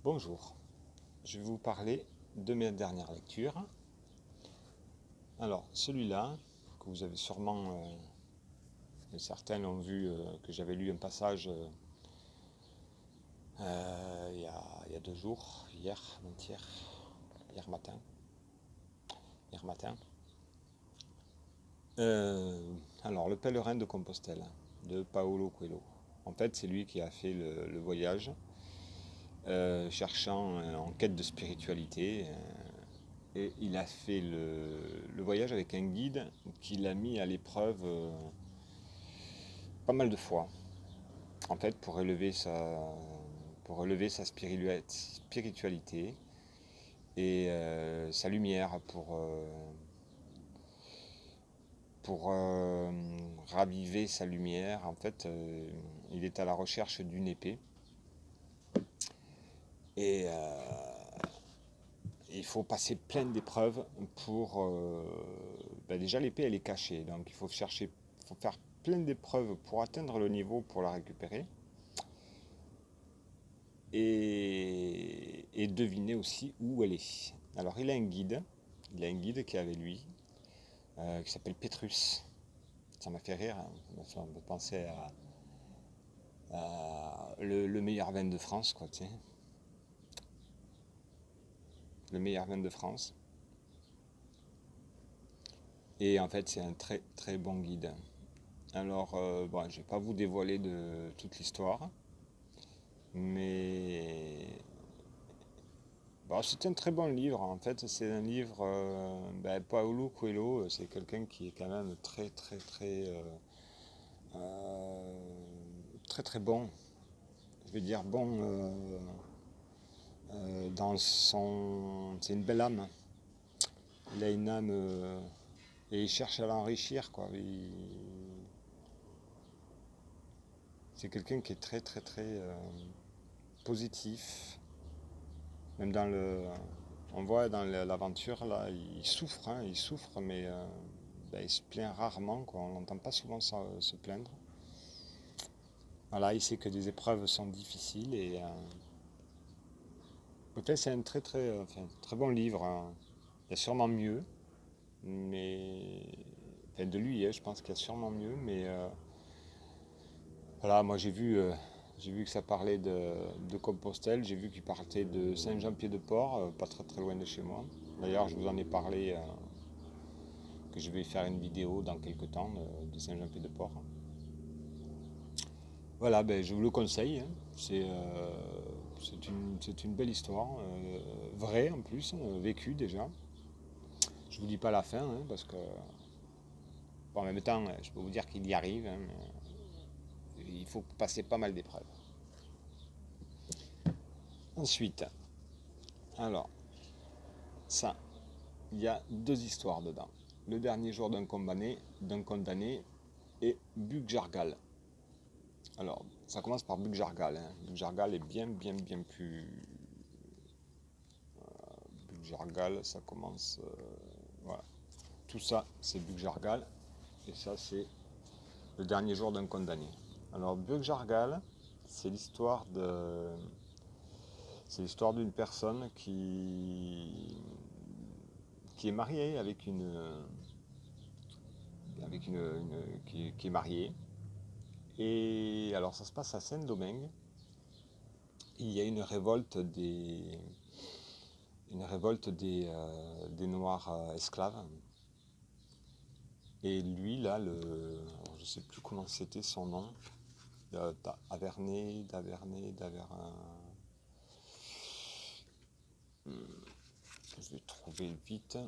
Bonjour, je vais vous parler de mes dernières lectures. Alors, celui-là, que vous avez sûrement, certains l'ont vu, que j'avais lu un passage il y a 2 jours, hier matin. Alors, Le pèlerin de Compostelle, de Paolo Coelho. En fait, c'est lui qui a fait le voyage, cherchant, en quête de spiritualité. Et il a fait le voyage avec un guide qui l'a mis à l'épreuve pas mal de fois. En fait, pour relever sa spiritualité et sa lumière, pour raviver sa lumière. En fait, il est à la recherche d'une épée. Et il faut passer plein d'épreuves pour... déjà l'épée elle est cachée, donc il faut faire plein d'épreuves pour atteindre le niveau pour la récupérer. Et deviner aussi où elle est. Alors il a un guide qui est avec lui, qui s'appelle Pétrus. Ça m'a fait rire, hein. Ça me fait penser à le meilleur vin de France, quoi, tu sais. Le meilleur vin de France. Et en fait, c'est un très très bon guide. Alors, bon, je ne vais pas vous dévoiler de toute l'histoire, mais bon, c'est un très bon livre. En fait, c'est un livre. Paolo Coelho, c'est quelqu'un qui est quand même très très très euh, très très bon. Je vais dire bon dans son. C'est une belle âme. Il a une âme et il cherche à l'enrichir, quoi. C'est quelqu'un qui est très très très positif. Même on voit dans l'aventure là, il souffre, hein, mais il se plaint rarement, quoi. On n'entend pas souvent se plaindre. Voilà, il sait que des épreuves sont difficiles et peut-être c'est un très très, très bon livre, hein. Il y a sûrement mieux, mais enfin, de lui, hein, je pense qu'il y a sûrement mieux, mais voilà, moi j'ai vu que ça parlait de Compostelle, j'ai vu qu'il parlait de Saint-Jean-Pied-de-Port, pas très très loin de chez moi. D'ailleurs, je vous en ai parlé, que je vais faire une vidéo dans quelques temps de Saint-Jean-Pied-de-Port. Voilà, je vous le conseille, hein. C'est une belle histoire, vraie en plus, vécue déjà. Je vous dis pas la fin, hein, parce que bon, en même temps, je peux vous dire qu'il y arrive, hein, mais il faut passer pas mal d'épreuves. Ensuite, alors, ça, il y a 2 histoires dedans. Le dernier jour d'un condamné et Bugjargal. Alors, ça commence par Bugjargal, hein. Bugjargal est bien, bien, bien plus. Bugjargal, ça commence. Voilà. Tout ça, c'est Bugjargal. Et ça, c'est le dernier jour d'un condamné. Alors, Bugjargal, c'est l'histoire de. C'est l'histoire d'une personne qui est mariée qui est mariée. Et alors, ça se passe à Saint-Domingue. Il y a une révolte des Noirs esclaves. Et lui, là, alors, je ne sais plus comment c'était son nom, Davernay, je vais trouver vite.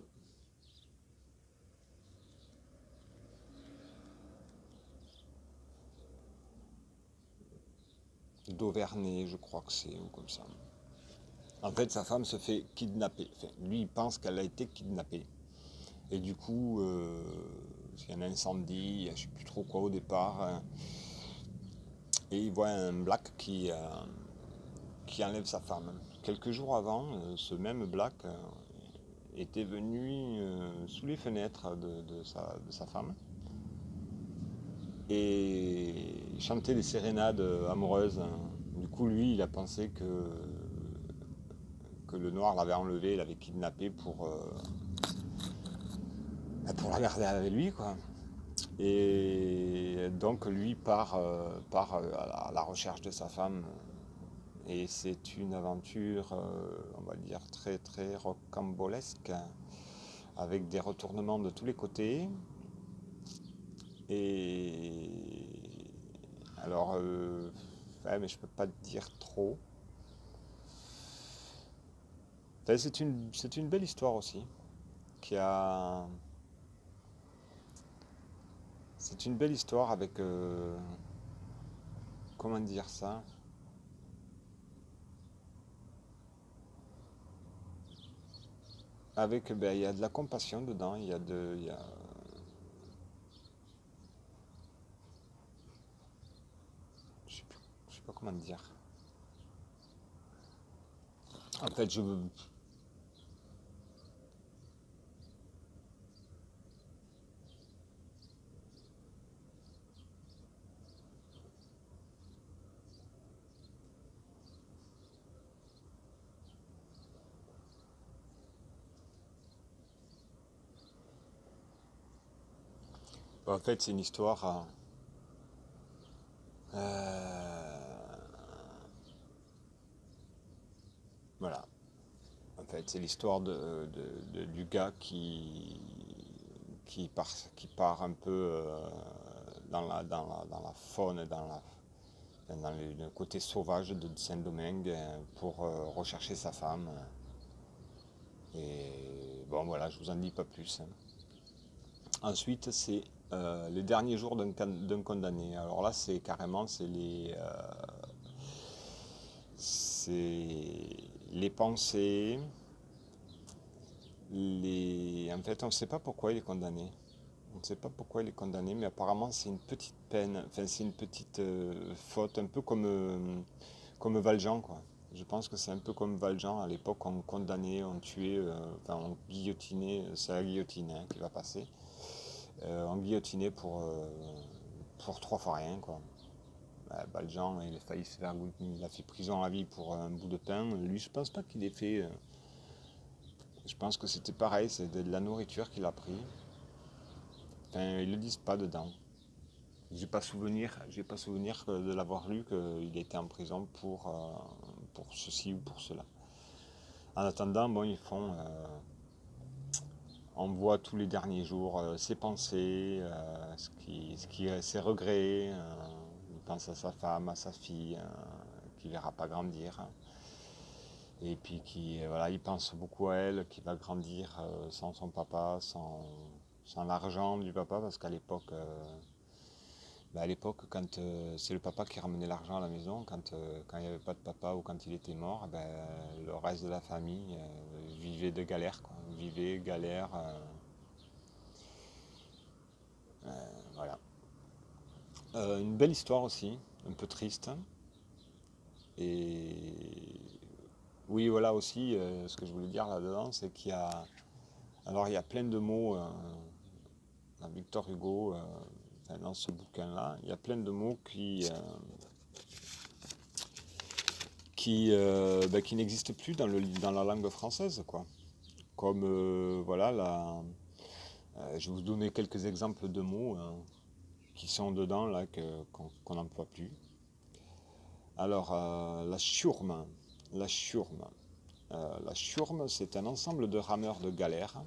D'Auvernay, je crois que c'est, ou comme ça. En fait, sa femme se fait kidnapper. Enfin, lui, il pense qu'elle a été kidnappée. Et du coup, il y a un incendie, je ne sais plus trop quoi au départ, hein. Et il voit un black qui enlève sa femme. Quelques jours avant, ce même black était venu sous les fenêtres de sa femme et chantait des sérénades amoureuses. Du coup, lui, il a pensé que le noir l'avait enlevé, l'avait kidnappé pour la garder avec lui, quoi. Et donc lui part à la recherche de sa femme. Et c'est une aventure, on va dire, très très rocambolesque, avec des retournements de tous les côtés. Et alors, ouais, mais je peux pas te dire trop. Enfin, c'est une belle histoire aussi, qui a. C'est une belle histoire avec, comment dire ça? Avec, ben, il y a de la compassion dedans, je sais pas comment dire. En fait, c'est une histoire. Voilà. En fait, c'est l'histoire du gars qui part un peu dans la faune, le côté sauvage de Saint-Domingue pour rechercher sa femme. Et bon, voilà, je vous en dis pas plus, hein. Ensuite, c'est les derniers jours d'un condamné. Alors là, c'est carrément, c'est les pensées, en fait, on ne sait pas pourquoi il est condamné. On ne sait pas pourquoi il est condamné, mais apparemment c'est une petite peine, enfin c'est une petite faute, un peu comme Valjean, quoi. Je pense que c'est un peu comme Valjean, à l'époque on condamnait, on tuait, enfin on guillotinait, c'est la guillotine, hein, qui va passer. On guillotinait pour trois fois rien, quoi. Valjean, il a failli se faire, il a fait prison à vie pour un bout de pain. Lui, je pense pas qu'il ait fait. Je pense que c'était pareil, c'est de la nourriture qu'il a pris. Enfin, ils le disent pas dedans. J'ai pas souvenir de l'avoir lu qu'il était en prison pour ceci ou pour cela. En attendant, bon, on voit tous les derniers jours ses pensées, ses regrets. Il pense à sa femme, à sa fille, qui verra pas grandir. Et puis voilà, il pense beaucoup à elle, qui va grandir sans son papa, sans l'argent du papa, parce qu'à l'époque, quand c'est le papa qui ramenait l'argent à la maison, quand il n'y avait pas de papa ou quand il était mort, ben, le reste de la famille vivait de galère, quoi. Vivait, galère, voilà. Une belle histoire aussi, un peu triste. Et oui, voilà aussi, ce que je voulais dire là-dedans, c'est alors il y a plein de mots, dans Victor Hugo, enfin, dans ce bouquin-là, il y a plein de mots qui n'existent plus dans la langue française, quoi. Comme, voilà, je vais vous donner quelques exemples de mots qui sont dedans, là, qu'on n'emploie plus. Alors, la chiourme. La chiourme. La chiourme, c'est un ensemble de rameurs de galères.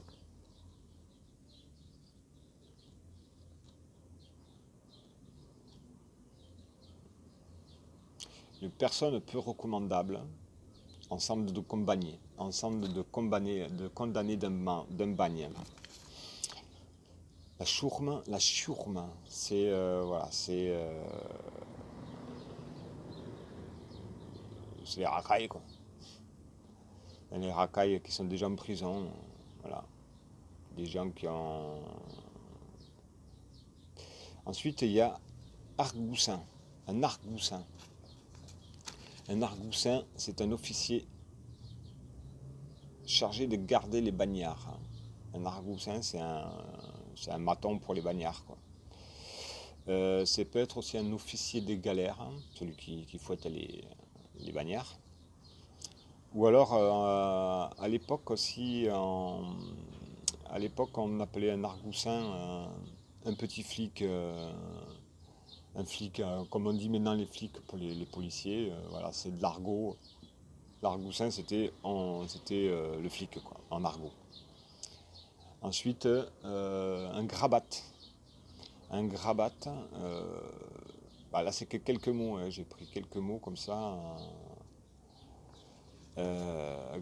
Une personne peu recommandable, ensemble de condamnés d'un bagne. La chourme, c'est voilà, c'est les racailles, quoi. Les racailles qui sont déjà en prison, voilà, des gens qui ont. Ensuite, il y a argoussin, un argoussin. Un argoussin, c'est un officier chargé de garder les bagnards. Un argoussin, c'est un maton pour les bagnards, quoi. C'est peut être aussi un officier des galères, celui qui fouette les bagnards. Ou alors, à l'époque aussi, à l'époque, on appelait un argoussin un petit flic, un flic, comme on dit maintenant les flics pour les policiers, voilà, c'est de l'argot. L'argoussin, c'était le flic, quoi, en argot. Ensuite, un grabat. Un grabat, bah là, c'est que quelques mots, hein, j'ai pris quelques mots comme ça.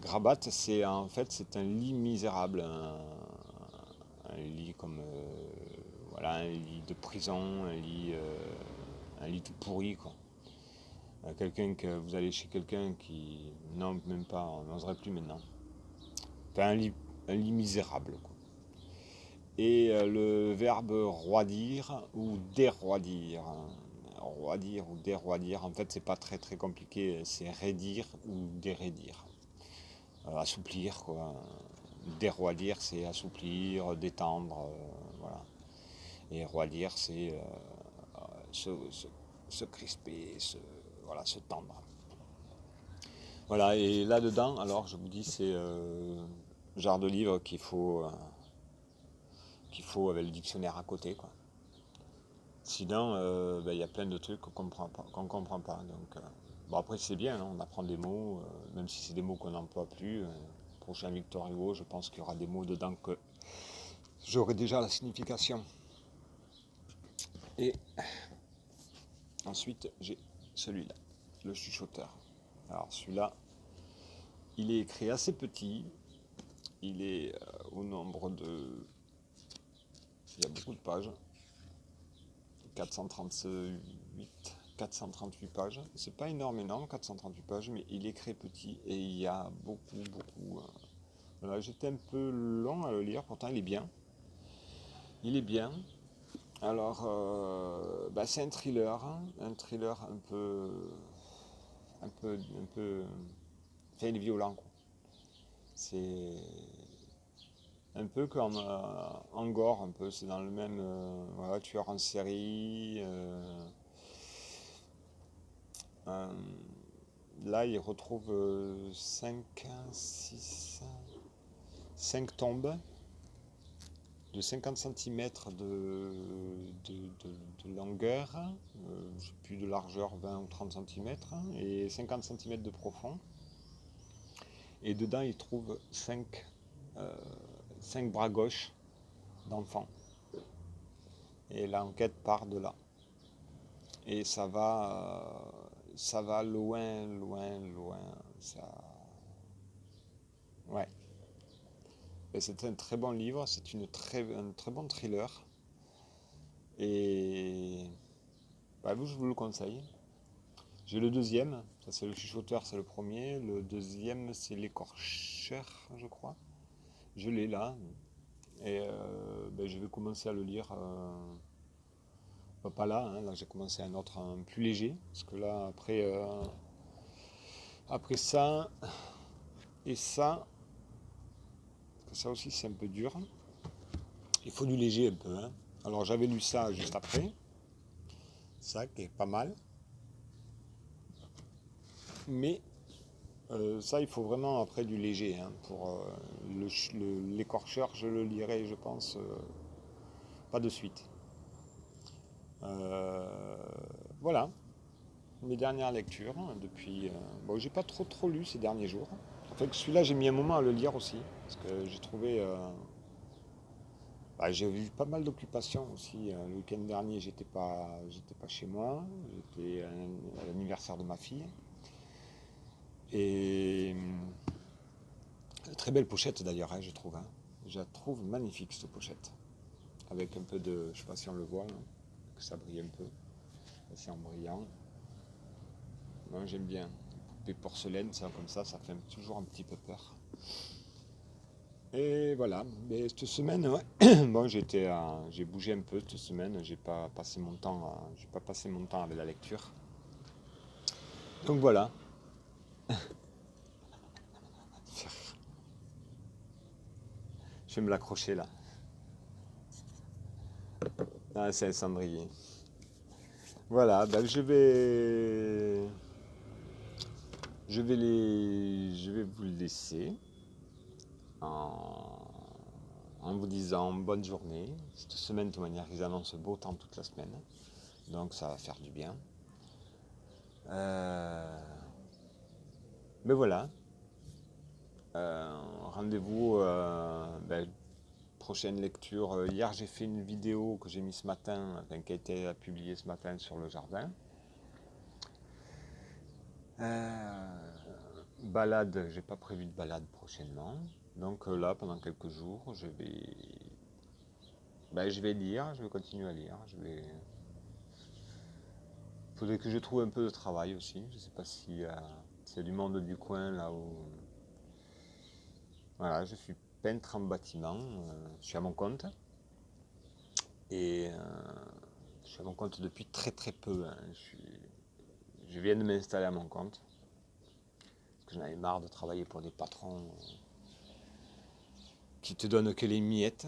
Grabat, c'est en fait c'est un lit misérable, un lit comme voilà, un lit de prison, un lit tout pourri quoi. Quelqu'un que vous allez chez quelqu'un qui non même pas, on n'oserait plus maintenant. Enfin, un lit misérable quoi. Et le verbe roidir ou déroidir. Roidir ou déroidir, en fait c'est pas très très compliqué, c'est raidir ou déraidir. Assouplir quoi. Déroidir c'est assouplir, détendre, voilà. Et roidir c'est se crisper, voilà, se tendre. Voilà, et là-dedans, alors je vous dis, c'est le genre de livre qu'il faut avec le dictionnaire à côté, quoi. Sinon, ben, y a plein de trucs qu'on comprend pas. Donc, bon, après, c'est bien, hein, on apprend des mots, même si c'est des mots qu'on n'emploie plus. Prochain Victor Hugo, je pense qu'il y aura des mots dedans que j'aurai déjà la signification. Et ensuite, j'ai celui-là, le chuchoteur. Alors, celui-là, il est écrit assez petit. Il est au nombre de... Il y a beaucoup de pages. 438, 438 pages. C'est pas énorme, 438 pages, mais il est très petit et il y a beaucoup. Voilà, j'étais un peu long à le lire, pourtant il est bien. Il est bien. Alors, bah, c'est un thriller, hein, un thriller un peu, enfin, il est violent, quoi. C'est un peu comme Angor, un peu, c'est dans le même voilà, tueur en série. Euh, Là, il retrouve 5, 6, 5 tombes de 50 cm de longueur, je sais plus de largeur 20 ou 30 cm, et 50 cm de profond. Et dedans, il trouve 5 bras gauches d'enfants. Et l'enquête part de là. Et ça va loin. Ça... Ouais. Et c'est un très bon livre, c'est un très bon thriller. Et bah, je vous le conseille. J'ai le deuxième, ça c'est le chuchoteur, c'est le premier. Le deuxième, c'est l'écorcheur, je crois. Je l'ai là. Et ben, je vais commencer à le lire. Pas là, hein, là j'ai commencé un autre, un plus léger. Parce que là, après ça et ça aussi c'est un peu dur. Il faut du léger un peu, hein. Alors j'avais lu ça juste après. Ça qui est pas mal. Mais ça, il faut vraiment après du léger, hein, pour l'écorcheur, je le lirai, je pense, pas de suite. Euh, voilà, mes dernières lectures depuis. Bon, j'ai pas trop lu ces derniers jours. En fait, celui-là, j'ai mis un moment à le lire aussi, parce que j'ai trouvé. Bah, j'ai eu pas mal d'occupations aussi. Le week-end dernier, j'étais pas chez moi. J'étais à l'anniversaire de ma fille. Et très belle pochette d'ailleurs, hein, je trouve. Hein. Je la trouve magnifique cette pochette. Avec un peu de. Je sais pas si on le voit, hein, que ça brille un peu. C'est en brillant. Moi j'aime bien. Les porcelaines, ça comme ça fait toujours un petit peu peur. Et voilà. Mais cette semaine, ouais, bon, j'ai bougé un peu cette semaine. J'ai pas passé mon temps avec la lecture. Donc voilà. Je vais me l'accrocher là. Ah, c'est un cendrier. Voilà, ben Je vais vous le laisser en, en vous disant bonne journée. Cette semaine, de toute manière, ils annoncent beau temps toute la semaine. Donc ça va faire du bien. Mais voilà. Rendez-vous, prochaine lecture. Hier, j'ai fait une vidéo que j'ai mis ce matin, enfin, qui a été publiée ce matin sur le jardin. Balade, j'ai pas prévu de balade prochainement. Donc là, pendant quelques jours, je vais lire, je vais continuer à lire. Faudrait que je trouve un peu de travail aussi. Je sais pas s'il y a du monde du coin là où. Voilà, je suis peintre en bâtiment. Je suis à mon compte. Et je suis à mon compte depuis très très peu, hein. Je viens de m'installer à mon compte. Parce que j'en avais marre de travailler pour des patrons qui te donnent que les miettes,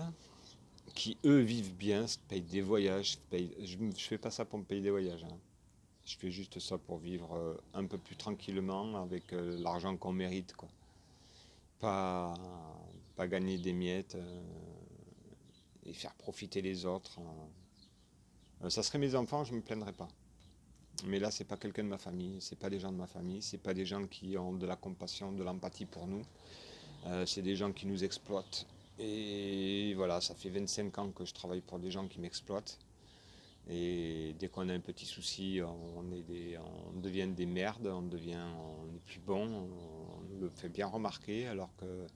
qui eux vivent bien, se payent des voyages. Je fais pas ça pour me payer des voyages, hein. Je fais juste ça pour vivre un peu plus tranquillement avec l'argent qu'on mérite, quoi. Pas, pas gagner des miettes et faire profiter les autres, hein. Ça serait mes enfants, je ne me plaindrais pas. Mais là, c'est pas quelqu'un de ma famille, c'est pas des gens de ma famille, c'est pas des gens qui ont de la compassion, de l'empathie pour nous. C'est des gens qui nous exploitent. Et voilà, ça fait 25 ans que je travaille pour des gens qui m'exploitent. Et dès qu'on a un petit souci, on devient des merdes, on est plus bon, on nous le fait bien remarquer, alors que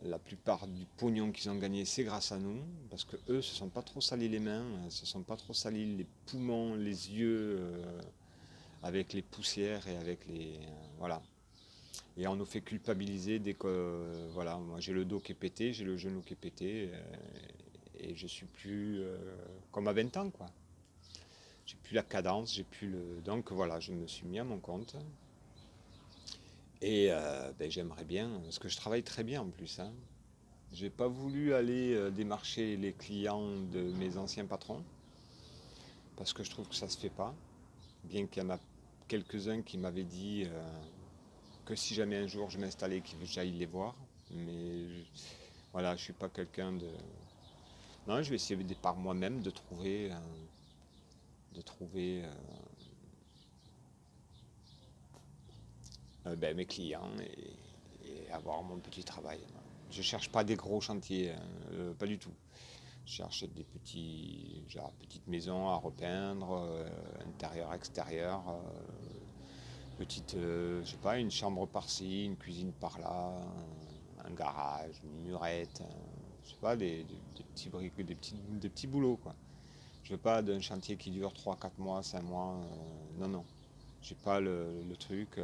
la plupart du pognon qu'ils ont gagné, c'est grâce à nous, parce que eux se sont pas trop salis les mains, se sont pas trop salis les poumons, les yeux, avec les poussières et avec les voilà. Et on nous fait culpabiliser dès que voilà, moi j'ai le dos qui est pété, j'ai le genou qui est pété, et je suis plus comme à 20 ans, quoi. J'ai plus la cadence, j'ai plus le. Donc voilà, je me suis mis à mon compte. Et j'aimerais bien, parce que je travaille très bien en plus, hein. J'ai pas voulu aller démarcher les clients de mes anciens patrons, parce que je trouve que ça se fait pas. Bien qu'il y en a quelques-uns qui m'avaient dit que si jamais un jour je m'installais, que j'aille les voir. Mais voilà, je suis pas quelqu'un de. Non, je vais essayer par moi-même de trouver mes clients et avoir mon petit travail. Je cherche pas des gros chantiers, hein, pas du tout. Je cherche des petites maisons à repeindre, intérieur, extérieur, petite, je sais pas, une chambre par-ci, une cuisine par-là, un garage, une murette, je sais pas, des petits briques, des petits boulots, quoi. Je veux pas d'un chantier qui dure 3 4 mois, 5 mois, non, non. J'ai pas le truc.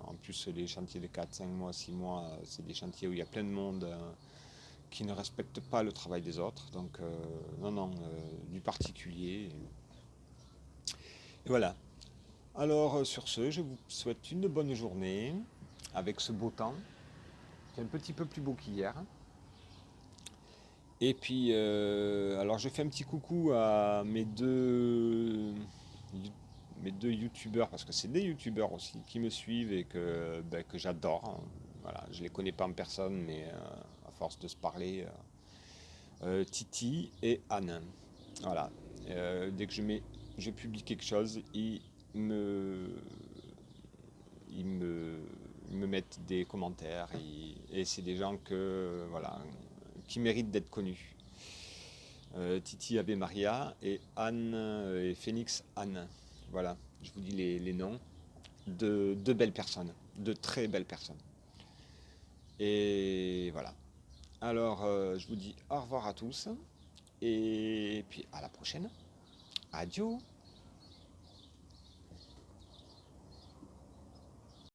En plus, les chantiers de 4 5 mois, 6 mois, c'est des chantiers où il y a plein de monde qui ne respectent pas le travail des autres. Donc, non, non, du particulier. Et voilà. Alors, sur ce, je vous souhaite une bonne journée avec ce beau temps. C'est un petit peu plus beau qu'hier. Et puis, alors je fais un petit coucou à mes deux youtubeurs, parce que c'est des youtubeurs aussi, qui me suivent et que j'adore, hein. Voilà, je les connais pas en personne, mais à force de se parler, Titi et Anne. Voilà. Dès que je publie quelque chose, me, ils me mettent des commentaires et c'est des gens voilà, qui méritent d'être connus. Titi Ave Maria et Anne et Phoenix Anne. Voilà, je vous dis les noms de deux belles personnes, de très belles personnes. Et voilà. Alors, je vous dis au revoir à tous et puis à la prochaine. Adieu.